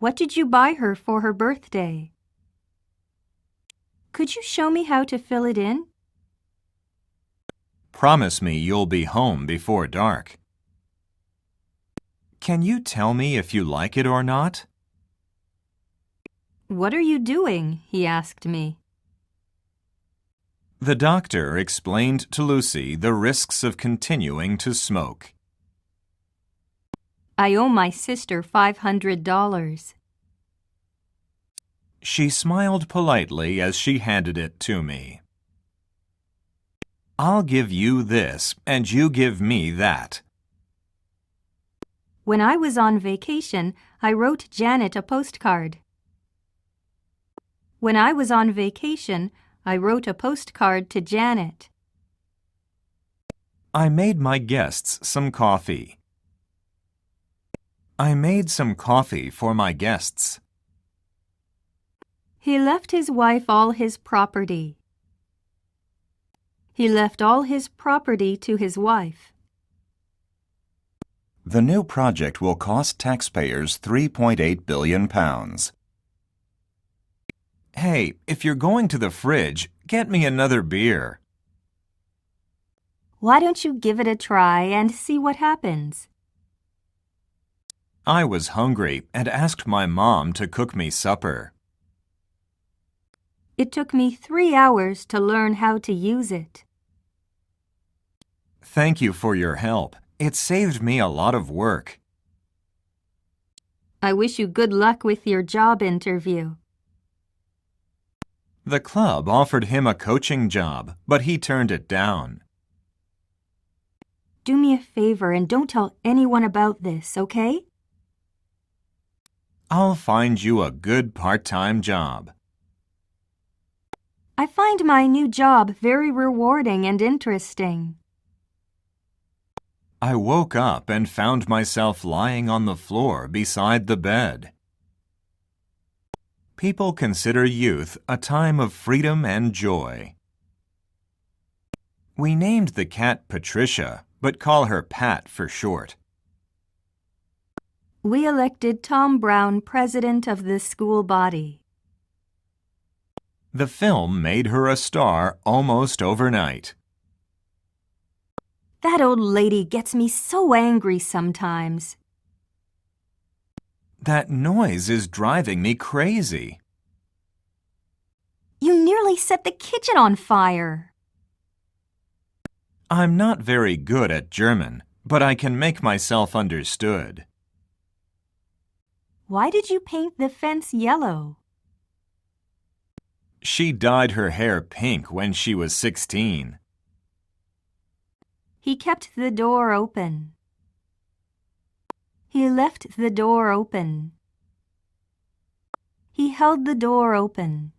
What did you buy her for her birthday? Could you show me how to fill it in? Promise me you'll be home before dark. Can you tell me if you like it or not? What are you doing? He asked me. The doctor explained to Lucy the risks of continuing to smoke. I owe my sister $500. She smiled politely as she handed it to me. I'll give you this, and you give me that. When I was on vacation, I wrote Janet a postcard. When I was on vacation, I wrote a postcard to Janet. I made my guests some coffee. I made some coffee for my guests. He left his wife all his property. He left all his property to his wife. The new project will cost taxpayers £3.8 billion. Hey, if you're going to the fridge, get me another beer. Why don't you give it a try and see what happens? I was hungry and asked my mom to cook me supper. It took me 3 hours to learn how to use it. Thank you for your help. It saved me a lot of work. I wish you good luck with your job interview. The club offered him a coaching job, but he turned it down. Do me a favor and don't tell anyone about this, okay? I'll find you a good part-time job. I find my new job very rewarding and interesting. I woke up and found myself lying on the floor beside the bed. People consider youth a time of freedom and joy. We named the cat Patricia, but call her Pat for short. We elected Tom Brown president of the school body. The film made her a star almost overnight. That old lady gets me so angry sometimes. That noise is driving me crazy. You nearly set the kitchen on fire. I'm not very good at German, but I can make myself understood. Why did you paint the fence yellow? She dyed her hair pink when she was 16. He kept the door open. He left the door open. He held the door open.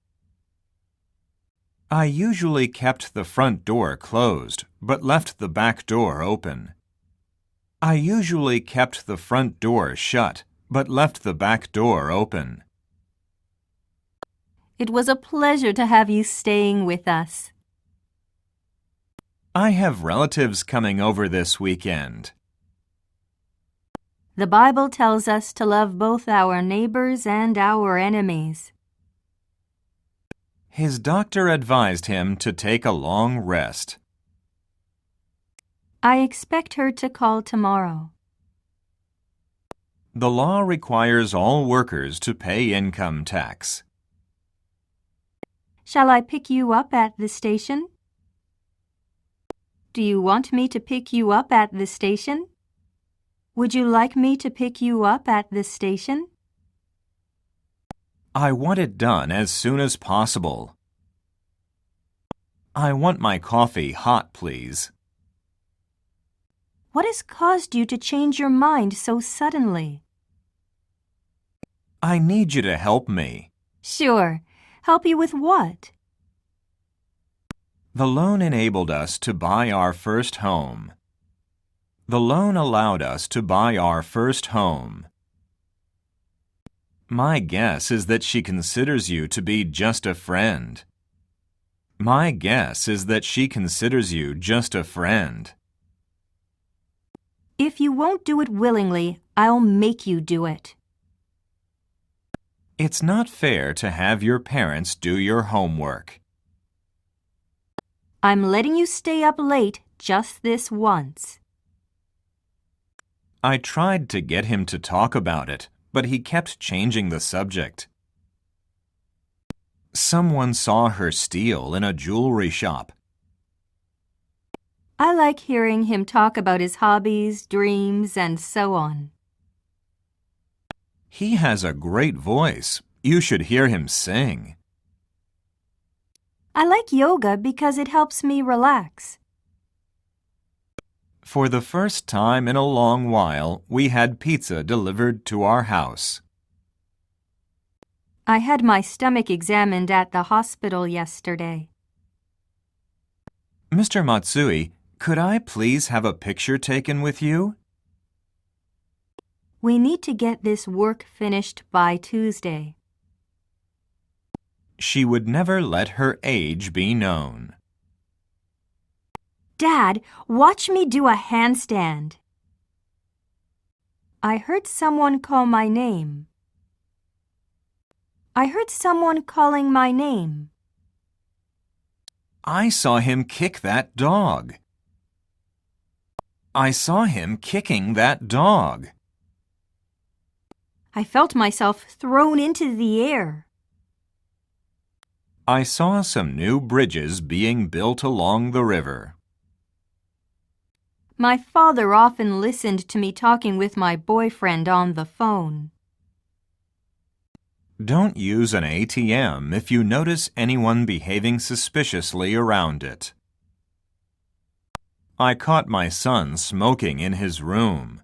I usually kept the front door closed, but left the back door open. I usually kept the front door shut, but left the back door open. It was a pleasure to have you staying with us. I have relatives coming over this weekend. The Bible tells us to love both our neighbors and our enemies. His doctor advised him to take a long rest. I expect her to call tomorrow. The law requires all workers to pay income tax. Shall I pick you up at the station? Do you want me to pick you up at the station? Would you like me to pick you up at the station? I want it done as soon as possible. I want my coffee hot, please. What has caused you to change your mind so suddenly? I need you to help me. Sure. Help you with what? The loan enabled us to buy our first home. The loan allowed us to buy our first home. My guess is that she considers you to be just a friend. My guess is that she considers you just a friend. If you won't do it willingly, I'll make you do it. It's not fair to have your parents do your homework. I'm letting you stay up late just this once. I tried to get him to talk about it, but he kept changing the subject. Someone saw her steal in a jewelry shop. I like hearing him talk about his hobbies, dreams, and so on. He has a great voice. You should hear him sing. I like yoga because it helps me relax. For the first time in a long while, we had pizza delivered to our house. I had my stomach examined at the hospital yesterday. Mr. Matsui, could I please have a picture taken with you? We need to get this work finished by Tuesday. She would never let her age be known. Dad, watch me do a handstand. I heard someone call my name. I heard someone calling my name. I saw him kick that dog. I saw him kicking that dog. I felt myself thrown into the air. I saw some new bridges being built along the river. My father often listened to me talking with my boyfriend on the phone. Don't use an ATM if you notice anyone behaving suspiciously around it. I caught my son smoking in his room.